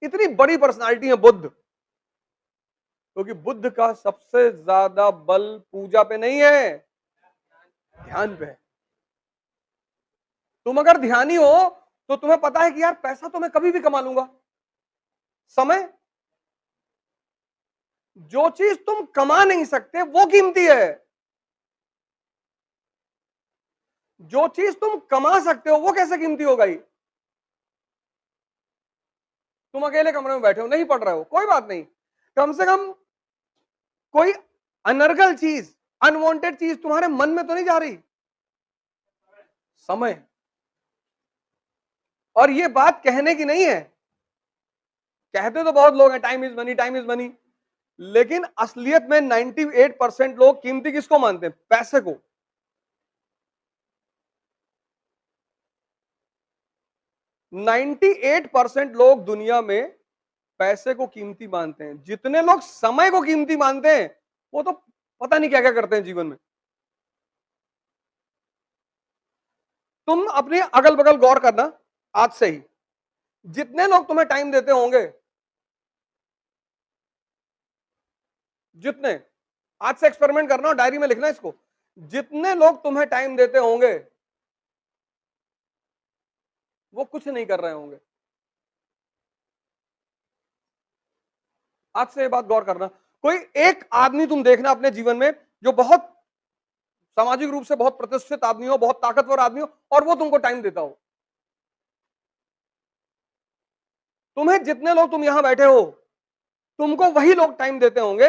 इतनी बड़ी पर्सनालिटी है बुद्ध, क्योंकि बुद्ध का सबसे ज्यादा बल पूजा पे नहीं है, ध्यान पे है। तुम अगर ध्यानी हो तो तुम्हें पता है कि यार पैसा तो मैं कभी भी कमा लूंगा, समय, जो चीज तुम कमा नहीं सकते वो कीमती है, जो चीज तुम कमा सकते हो वो कैसे कीमती हो गई? तुम अकेले कमरे में बैठे हो, नहीं पढ़ रहे हो, कोई बात नहीं, कम से कम कोई अनर्गल चीज, अनवांटेड चीज तुम्हारे मन में तो नहीं जा रही, समय। और ये बात कहने की नहीं है, कहते तो बहुत लोग हैं time is money, time is money, लेकिन असलियत में 98% लोग कीमती किसको मानते हैं? पैसे को। 98% लोग दुनिया में पैसे को कीमती मानते हैं। जितने लोग समय को कीमती मानते हैं वो तो पता नहीं क्या क्या करते हैं जीवन में। तुम अपने अगल बगल गौर करना आज से ही, जितने लोग तुम्हें टाइम देते होंगे, जितने, आज से एक्सपेरिमेंट करना और डायरी में लिखना इसको, जितने लोग तुम्हें टाइम देते होंगे वो कुछ नहीं कर रहे होंगे। आज से ये बात गौर करना, कोई एक आदमी तुम देखना अपने जीवन में जो बहुत सामाजिक रूप से बहुत प्रतिष्ठित आदमी हो, बहुत ताकतवर आदमी हो, और वो तुमको टाइम देता हो। तुम्हें जितने लोग, तुम यहां बैठे हो, तुमको वही लोग टाइम देते होंगे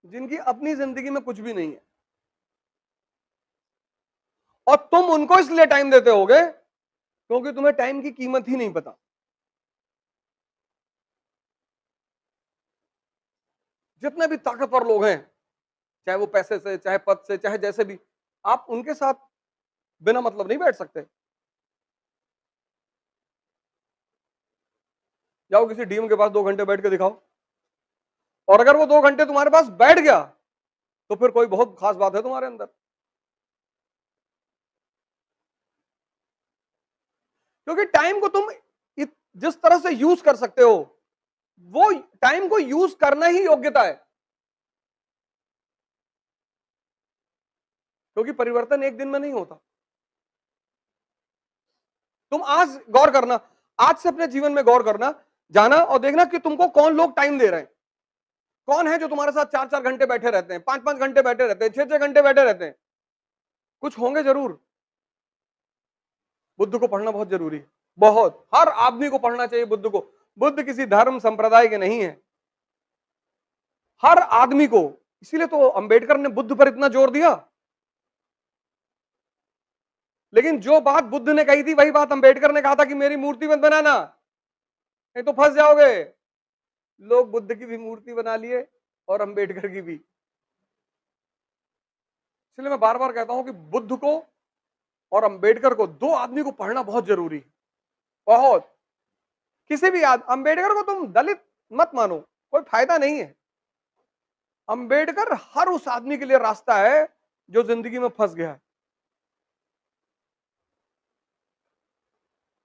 जिनकी अपनी जिंदगी में कुछ भी नहीं है, और तुम उनको इसलिए टाइम देते होगे क्योंकि तुम्हें टाइम की कीमत ही नहीं पता। जितने भी ताकतवर लोग हैं, चाहे वो पैसे से, चाहे पद से, चाहे जैसे भी, आप उनके साथ बिना मतलब नहीं बैठ सकते। जाओ किसी डीएम के पास 2 घंटे बैठ के दिखाओ, और अगर वो 2 घंटे तुम्हारे पास बैठ गया तो फिर कोई बहुत खास बात है तुम्हारे अंदर, क्योंकि टाइम को तुम जिस तरह से यूज कर सकते हो, वो टाइम को यूज करना ही योग्यता है, क्योंकि परिवर्तन एक दिन में नहीं होता। तुम आज गौर करना, आज से अपने जीवन में गौर करना, जाना और देखना कि तुमको कौन लोग टाइम दे रहे हैं, कौन है जो तुम्हारे साथ 4-4 घंटे बैठे रहते हैं, 5-5 घंटे बैठे रहते हैं, 6-6 घंटे बैठे रहते हैं। कुछ होंगे जरूर। बुद्ध को पढ़ना बहुत जरूरी है, बहुत, हर आदमी को पढ़ना चाहिए बुद्ध को। बुद्ध किसी धर्म संप्रदाय के नहीं है, हर आदमी को। इसीलिए तो अंबेडकर ने बुद्ध पर इतना जोर दिया। लेकिन जो बात बुद्ध ने कही थी वही बात अंबेडकर ने कहा था कि मेरी मूर्ति मत बनाना, नहीं तो फंस जाओगे। लोग बुद्ध की भी मूर्ति बना लिए और अंबेडकर की भी। इसलिए मैं बार बार कहता हूं कि बुद्ध को और अंबेडकर को, दो आदमी को पढ़ना बहुत जरूरी है, बहुत। किसी भी अंबेडकर को तुम दलित मत मानो, कोई फायदा नहीं है। अंबेडकर हर उस आदमी के लिए रास्ता है जो जिंदगी में फंस गया है।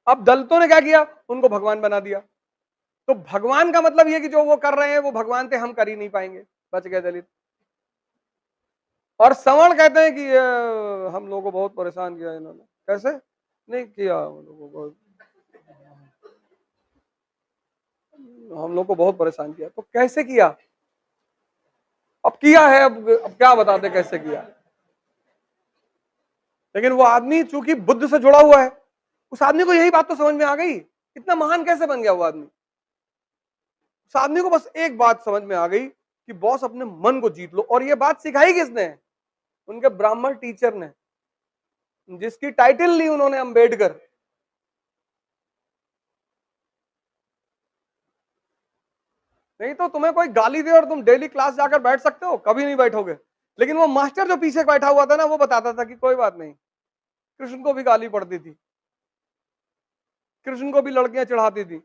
अब दलितों ने क्या किया? उनको भगवान बना दिया। तो भगवान का मतलब यह कि जो वो कर रहे हैं वो भगवान थे, हम कर ही नहीं पाएंगे, बच गए दलित। और सवर्ण कहते हैं कि हम लोगों को बहुत परेशान किया इन्होंने। कैसे नहीं किया? हम लोग को बहुत परेशान किया। तो कैसे किया? अब किया है, अब क्या बताते कैसे किया। लेकिन वो आदमी चूंकि बुद्ध से जुड़ा हुआ है, उस आदमी को यही बात तो समझ में आ गई। इतना महान कैसे बन गया वो आदमी? उस आदमी को बस एक बात समझ में आ गई कि बॉस अपने मन को जीत लो। और ये बात सिखाई किसने? उनके ब्राह्मण टीचर ने, जिसकी टाइटल ली उन्होंने अंबेडकर। नहीं तो तुम्हें कोई गाली दे और तुम डेली क्लास जाकर बैठ सकते हो? कभी नहीं बैठोगे। लेकिन वो मास्टर जो पीछे बैठा हुआ था ना, वो बताता था कि कोई बात नहीं, कृष्ण को भी गाली पड़ती थी, कृष्ण को भी लड़कियां चढ़ाती थी।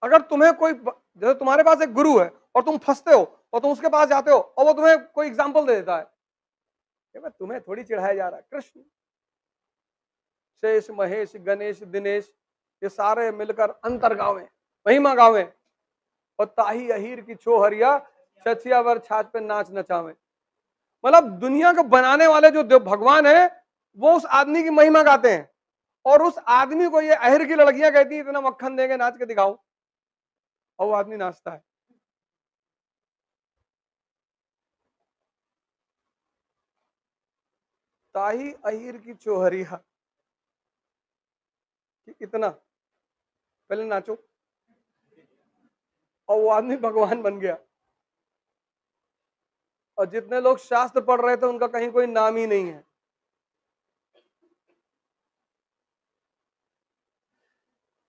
अगर तुम्हें कोई, जैसे तुम्हारे पास एक गुरु है और तुम फंसते हो और तुम उसके पास जाते हो और वो तुम्हें कोई एग्जाम्पल दे देता है, तुम्हें थोड़ी चिढ़ाया जा रहा है, कृष्ण। शेष, महेश, गणेश, दिनेश, ये सारे मिलकर अंतर गावे, महिमा गावे। और ताही अहीर की छोहरिया, छछिया वर छाछ पे नाच नचावे। मतलब दुनिया को बनाने वाले जो भगवान है वो उस आदमी की महिमा गाते हैं, और उस आदमी को ये अहिर की लड़कियां कहती है इतना मक्खन देंगे, नाच के दिखाओ, और वो आदमी नाचता है। ताही अहीर की चोहरिया, कि इतना पहले नाचो, और वो आदमी भगवान बन गया। और जितने लोग शास्त्र पढ़ रहे थे उनका कहीं कोई नाम ही नहीं है।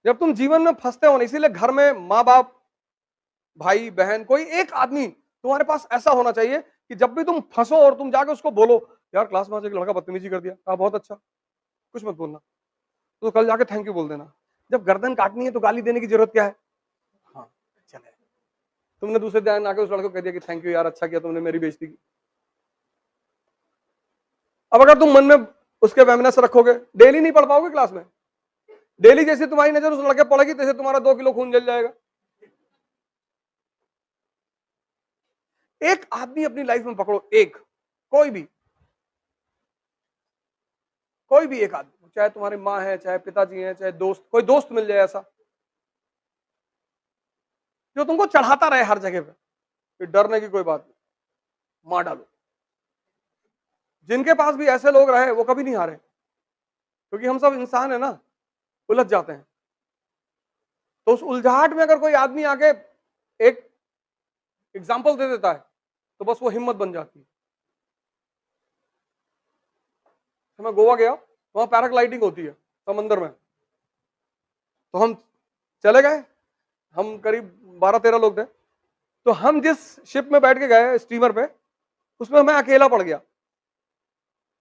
जब तुम जीवन में फंसते हो ना, इसीलिए घर में माँ बाप, भाई बहन, कोई एक आदमी तुम्हारे पास ऐसा होना चाहिए कि जब भी तुम फंसो और तुम जाके उसको बोलो, यार क्लास में आज एक लड़का बदतमीजी कर दिया, कहा बहुत अच्छा, कुछ मत बोलना, तो कल जाके थैंक यू बोल देना। जब गर्दन काटनी है तो गाली देने की जरूरत क्या है? हाँ चले, तुमने दूसरे दिन आके उस लड़के को कह दिया कि थैंक यू यार, अच्छा किया तुमने मेरी बेइज्जती की। अब अगर तुम मन में उसके वेमनेस रखोगे, डेली नहीं पढ़ पाओगे क्लास में। डेली जैसे तुम्हारी नजर उस लड़के पड़ेगी, तैसे तुम्हारा 2 किलो खून जल जाएगा। एक आदमी अपनी लाइफ में पकड़ो, एक, कोई भी एक आदमी, चाहे तुम्हारी माँ है, चाहे पिताजी है, चाहे दोस्त, कोई दोस्त मिल जाए ऐसा जो तुमको चढ़ाता रहे हर जगह पे, फिर डरने की कोई बात नहीं, मार डालो। जिनके पास भी ऐसे लोग रहे वो कभी नहीं हारे, क्योंकि हम सब इंसान है ना, उलझ जाते हैं। तो उस उलझाहट में अगर कोई आदमी आके एक एग्जाम्पल दे देता है तो बस वो हिम्मत बन जाती है। तो मैं गोवा गया, वहां पैराग्लाइडिंग होती है समंदर में, तो हम चले गए, हम करीब 12-13 लोग थे। तो हम जिस शिप में बैठ के गए स्टीमर पे, उसमें मैं अकेला पड़ गया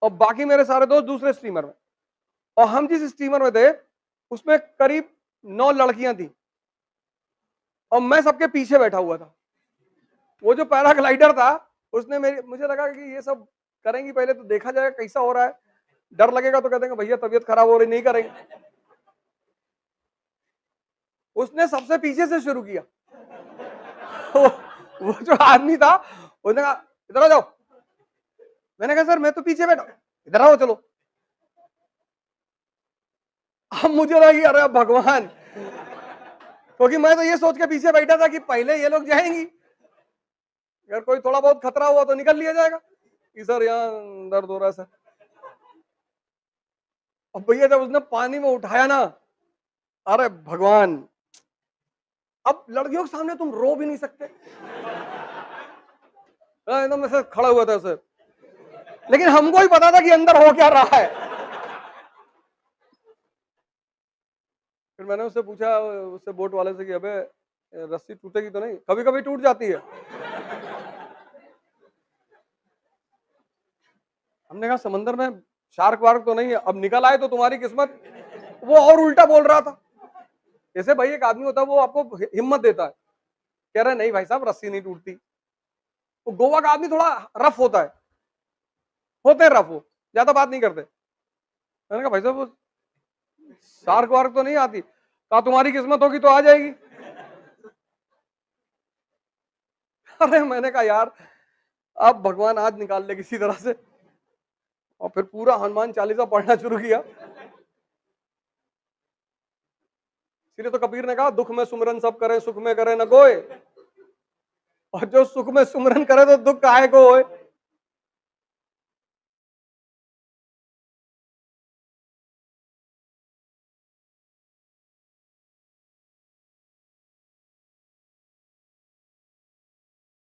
और बाकी मेरे सारे दोस्त दूसरे स्टीमर में। और हम जिस स्टीमर में थे उसमें करीब 9 लड़कियां थी और मैं सबके पीछे बैठा हुआ था। वो जो पैराग्लाइडर था उसने मुझे लगा कि ये सब करेंगी, पहले तो देखा जाएगा कैसा हो रहा है, डर लगेगा तो कह देंगे भैया तबीयत खराब हो रही, नहीं करेंगे। उसने सबसे पीछे से शुरू किया। वो जो आदमी था उसने कहा इधर आ जाओ। मैंने कहा सर मैं तो पीछे बैठा, इधर आओ चलो। अब मुझे लगा कि अरे भगवान, क्योंकि मैं तो ये सोच के पीछे बैठा था कि पहले ये लोग जाएंगी, अगर कोई थोड़ा बहुत खतरा हुआ तो निकल लिया जाएगा कि सर यहाँ दर्द हो रहा है सर। अब भैया जब उसने पानी में उठाया ना, अरे भगवान, अब लड़कियों के सामने तुम रो भी नहीं सकते, एकदम ऐसे खड़ा हुआ था सर, लेकिन हमको ही पता था कि अंदर हो क्या रहा है। फिर मैंने उससे पूछा, उससे बोट वाले से कि अबे रस्सी टूटेगी तो नहीं? कभी कभी टूट जाती है। हमने कहा समंदर में शार्क वार्क तो नहीं है, अब निकल आए तो तुम्हारी किस्मत। वो और उल्टा बोल रहा था। जैसे भाई एक आदमी होता है वो आपको हिम्मत देता है, कह रहा है नहीं भाई साहब रस्सी नहीं टूटती। वो गोवा का आदमी थोड़ा रफ होता है, होते हैं रफ, वो ज्यादा बात नहीं करते। मैंने कहा भाई साहब वो शार्क वार्क तो नहीं आती? कहा तुम्हारी किस्मत होगी तो आ जाएगी। अरे मैंने कहा यार अब भगवान आज निकाल ले किसी तरह से, और फिर पूरा हनुमान चालीसा पढ़ना शुरू किया। इसलिए तो कबीर ने कहा दुख में सुमरन सब करे, सुख में करे न कोय, और जो सुख में सुमरन करे तो दुख काहे को होए।